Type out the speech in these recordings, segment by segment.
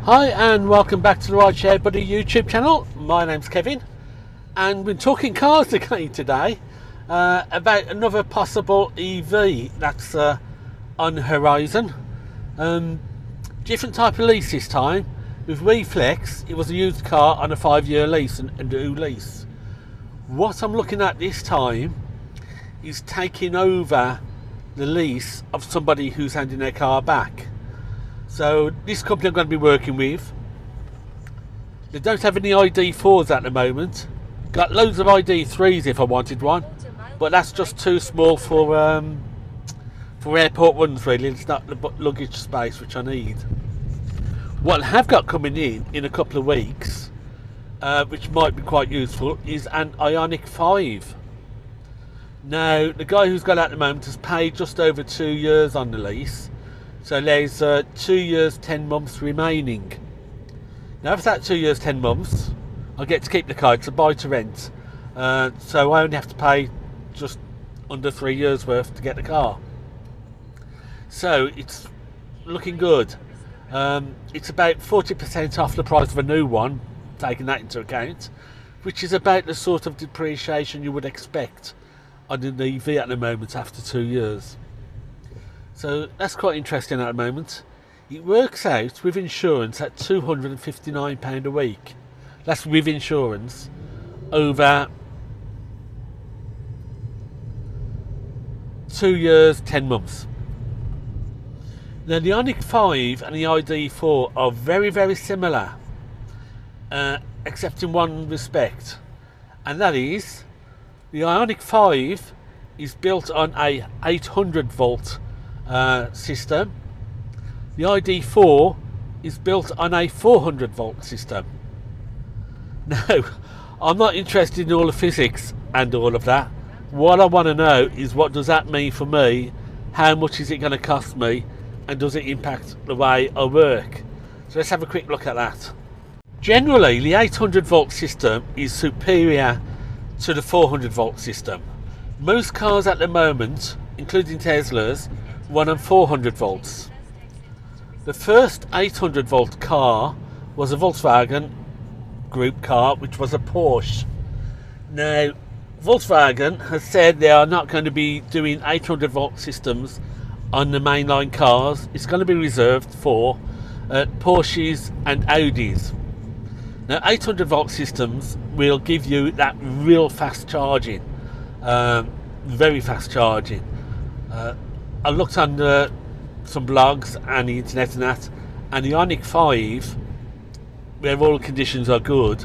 Hi and welcome back to the Rideshare Buddy YouTube channel. My name's Kevin and we're talking cars again today about another possible EV that's on the horizon. Different type of lease this time. With Reflex, it was a used car on a 5-year lease and a new lease. What I'm looking at this time is taking over the lease of somebody who's handing their car back. So this company I'm going to be working with, they don't have any ID.4s at the moment. Got loads of ID.3s if I wanted one, but that's just too small for airport runs really. It's not the luggage space which I need. What I have got coming in a couple of weeks, which might be quite useful, is an Ioniq 5. Now the guy who's got it at the moment has paid just over 2 years on the lease. So there's 2 years, 10 months remaining. Now after that 2 years, 10 months, I get to keep the car. It's a buy to rent. So I only have to pay just under 3 years worth to get the car. So it's looking good. It's about 40% off the price of a new one, taking that into account, which is about the sort of depreciation you would expect on an EV at the moment after 2 years. So that's quite interesting at the moment. It works out with insurance at £259 a week. That's with insurance over 2 years, 10 months. Now the Ioniq 5 and the ID.4 are very, very similar, except in one respect. And that is, the Ioniq 5 is built on a 800 volt system. The ID.4 is built on a 400 volt system. Now, I'm not interested in all the physics and all of that. What I want to know is, what does that mean for me? How much is it going to cost me? And does it impact the way I work? So let's have a quick look at that. Generally, the 800 volt system is superior to the 400 volt system. Most cars at the moment, including Teslas, run on 400 volts. The first 800 volt car was a Volkswagen group car, which was a Porsche. Now, Volkswagen has said they are not going to be doing 800 volt systems on the mainline cars. It's going to be reserved for Porsches and Audis. Now, 800 volt systems will give you that real fast charging, very fast charging. I looked on some blogs and the internet and the Ioniq 5, where all the conditions are good,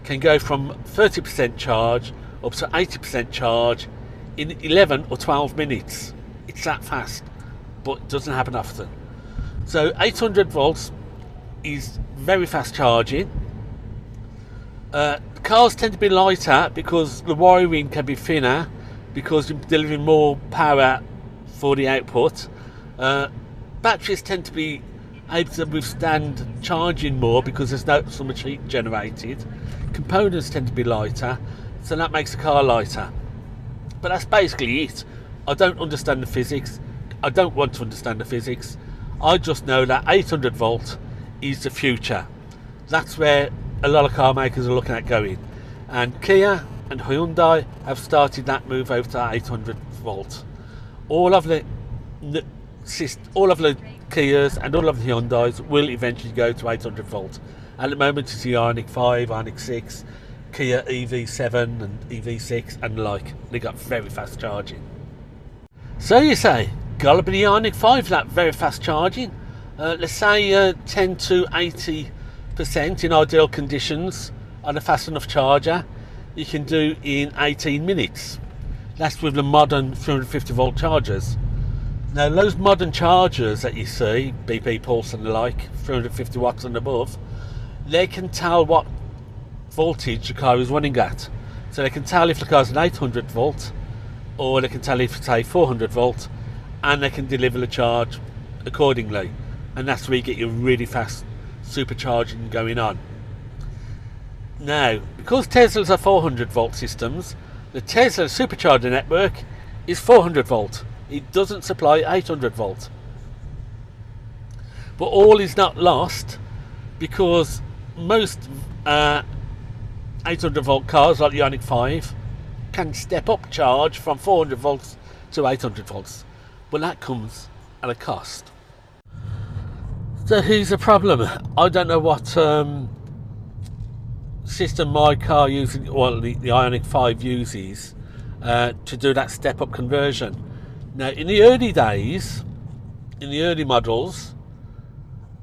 can go from 30% charge up to 80% charge in 11 or 12 minutes. It's that fast, but it doesn't happen often. So 800 volts is very fast charging. Cars tend to be lighter because the wiring can be thinner, because you're delivering more power for the output. Batteries tend to be able to withstand charging more because there's not so much heat generated. Components tend to be lighter, so that makes the car lighter. But that's basically it. I don't understand the physics. I don't want to understand the physics. I just know that 800 volt is the future. That's where a lot of car makers are looking at going. And Kia and Hyundai have started that move over to 800 volt. All of the Kias and all of the Hyundais will eventually go to 800 volt. At the moment it's the Ioniq 5, Ioniq 6, Kia EV7 and EV6 and the like. They got very fast charging. So you say, gotta be the Ioniq 5 for that very fast charging. Let's say 10 to 80% in ideal conditions on a fast enough charger you can do in 18 minutes. That's with the modern 350 volt chargers. Now those modern chargers that you see, BP Pulse and the like, 350 watts and above, they can tell what voltage the car is running at. So they can tell if the car's an 800 volt, or they can tell if it's a 400 volt, and they can deliver the charge accordingly. And that's where you get your really fast supercharging going on. Now, because Teslas are 400 volt systems, the Tesla supercharger network is 400 volt. it doesn't supply 800 volt. But all is not lost, because most 800 volt cars like the Ioniq 5 can step up charge from 400 volts to 800 volts, but that comes at a cost. So here's the problem. I don't know what system my car uses, or the Ioniq 5 uses, to do that step up conversion. Now in the early days, in the early models,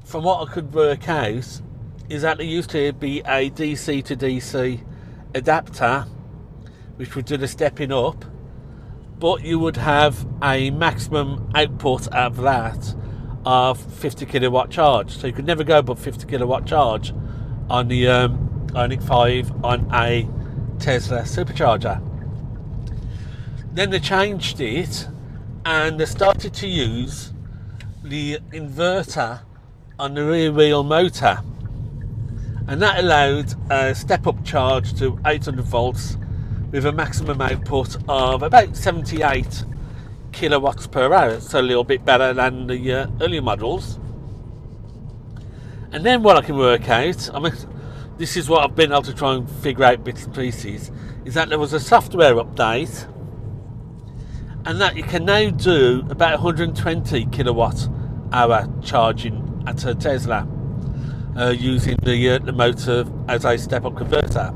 from what I could work out, is that there used to be a DC to DC adapter which would do the stepping up, but you would have a maximum output of that of 50 kilowatt charge, so you could never go above 50 kilowatt charge on the Ioniq 5 on a Tesla supercharger. Then they changed it and they started to use the inverter on the rear wheel motor, and that allowed a step up charge to 800 volts with a maximum output of about 78 kilowatts per hour, so a little bit better than the earlier models. And then what I can work out, I mean, this is what I've been able to try and figure out bits and pieces, is that there was a software update, and that you can now do about 120 kilowatt hour charging at a Tesla using the motor as a step-up converter.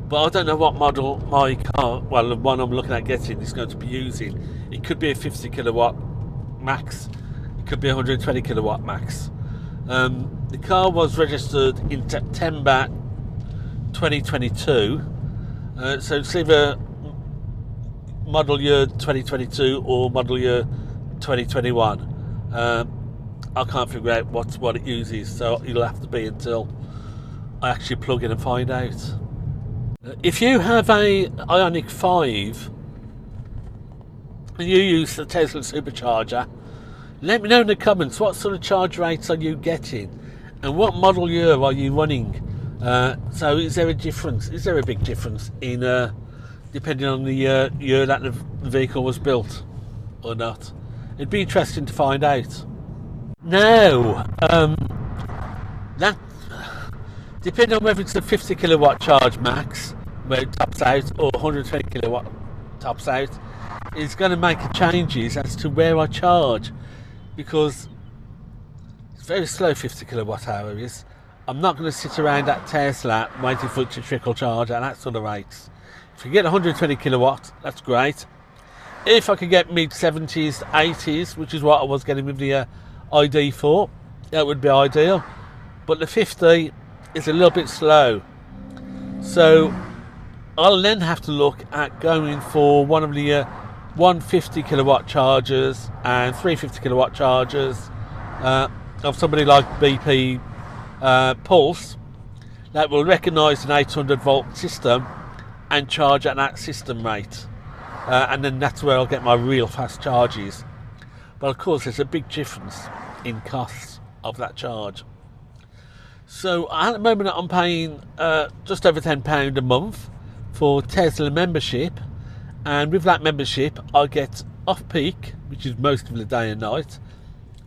But I don't know what model my car, well, the one I'm looking at getting, is going to be using. It could be a 50 kilowatt max, it could be 120 kilowatt max. The car was registered in September 2022, so it's either model year 2022 or model year 2021. I can't figure out what it uses, so it'll have to be until I actually plug in and find out. If you have a Ioniq 5 and you use the Tesla supercharger, let me know in the comments what sort of charge rates are you getting and what model year are you running. So is there a difference? Is there a big difference in depending on the year that the vehicle was built or not? It'd be interesting to find out. Now, that depending on whether it's a 50 kilowatt charge max where it tops out or 120 kilowatt tops out, is going to make changes as to where I charge, because it's very slow. 50 kilowatt hour is. I'm not going to sit around at Tesla waiting for it to trickle charge at that sort of rates. If you get 120 kilowatt, that's great. If I could get mid 70s, 80s, which is what I was getting with the ID.4, that would be ideal. But the 50 is a little bit slow, so I'll then have to look at going for one of the 150 kilowatt chargers and 350 kilowatt chargers of somebody like BP Pulse that will recognise an 800 volt system and charge at that system rate, and then that's where I'll get my real fast charges. But of course there's a big difference in costs of that charge. So at the moment I'm paying just over £10 a month for Tesla membership, and with that membership I get off peak, which is most of the day and night,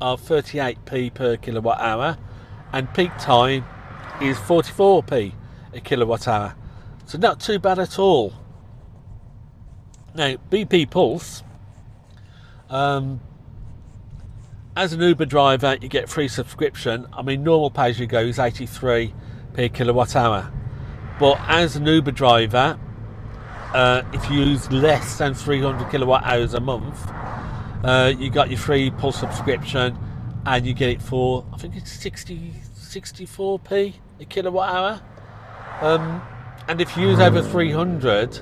of 38p per kilowatt hour, and peak time is 44p a kilowatt hour, so not too bad at all. Now BP Pulse, as an Uber driver you get free subscription. I mean, normal pay as you go is 83p per kilowatt hour, but as an Uber driver, if you use less than 300 kilowatt hours a month, you got your free Pulse subscription, and you get it for, I think it's 64p a kilowatt hour. And if you use over 300,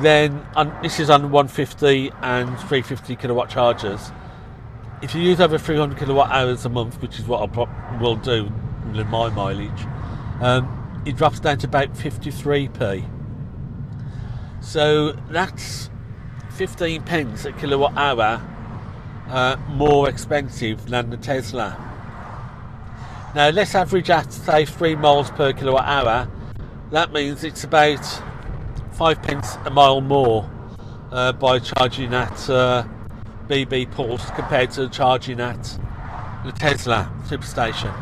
then this is on 150 and 350 kilowatt chargers. If you use over 300 kilowatt hours a month, which is what I will do with my mileage, it drops down to about 53p. So that's 15 pence a kilowatt hour more expensive than the Tesla. Now let's average at say 3 miles per kilowatt hour. That means it's about 5 pence a mile more by charging at BB Pulse compared to charging at the Tesla superstation.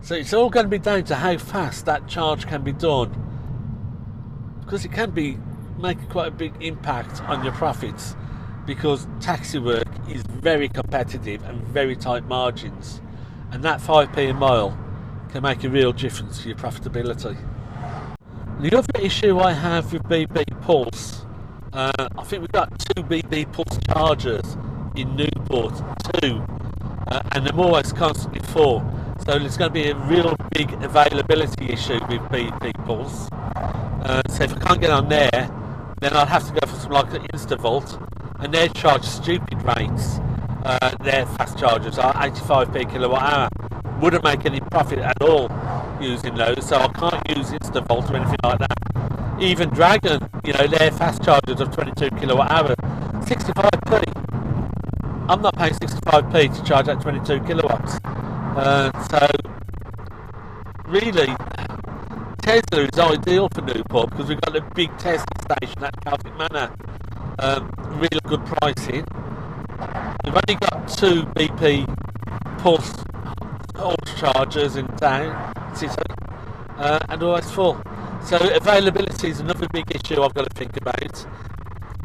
So it's all going to be down to how fast that charge can be done, because it can be making quite a big impact on your profits, because taxi work is very competitive and very tight margins, and that 5p a mile can make a real difference to your profitability. The other issue I have with BB Pulse, I think we've got 2 BB Pulse chargers in Newport, 2, and I'm always constantly full. So there's going to be a real big availability issue with BB Pulse. So if I can't get on there, then I'll have to go for something like the InstaVolt, and they charge stupid rates. Their fast chargers are 85p kilowatt hour. Wouldn't make any profit at all using those, so I can't use InstaVolt or anything like that. Even Dragon, their fast chargers of 22 kilowatt hour, 65p. I'm not paying 65p to charge at 22 kilowatts. So really, Tesla is ideal for Newport because we've got a big Tesla station at Celtic Manor. Really good pricing. We've only got 2 BP Pulse chargers in town, city, and always full. So availability is another big issue I've got to think about.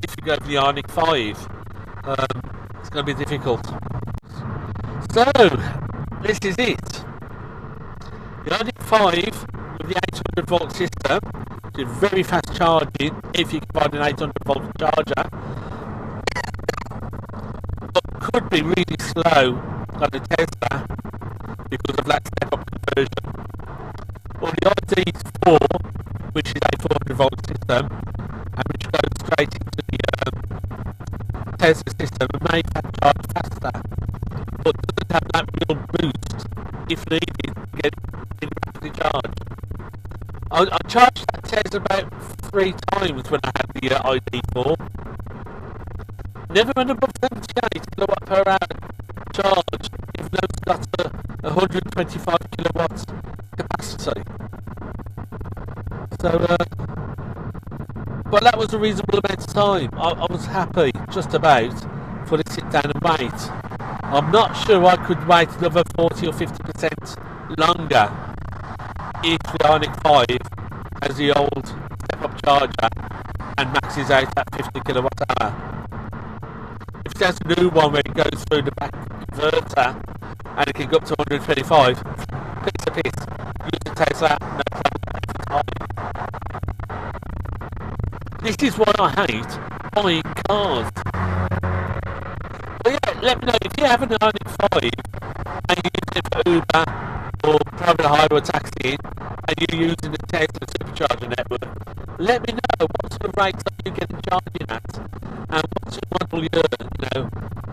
If you go for the Ioniq 5, it's going to be difficult. So this is it. The Ioniq 5 with the 800 volt system, which is very fast charging if you can find an 800 volt charger, but could be really slow on the Tesla because of that step up conversion. Or the ID.4, which is a 400 volt system, and which goes straight into the Tesla system and may charge faster, but doesn't have that real boost if needed to get in rapidly charged. I charged that Tesla about 3 times when I had the ID.4. Never went above 78 kilowatt per hour charge, even though it's got a 125 kilowatts capacity. So, but that was a reasonable amount of time. I was happy, just about, for to sit down and wait. I'm not sure I could wait another 40 or 50% longer if the Ioniq 5 has the old step-up charger and maxes out at 50 kilowatt hour. If there's a new one where it goes through the back inverter and it can go up to 125, piece of piss. Use the Tesla, no problem. This is why I hate buying cars. But yeah, let me know if you have an Ioniq 5 and you're using it for Uber or private hire or taxi and you're using the Tesla supercharger network, let me know what sort of rates are you getting charging at and what sort of model you're,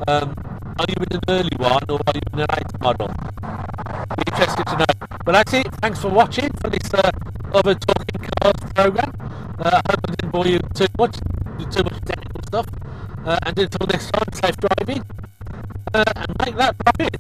are you in an early one or are you in a late model? Be interested to know. But that's it. Thanks for watching for this other Talking Cars program. I hope I didn't bore you too much technical stuff. And until next time, safe driving and make that profit.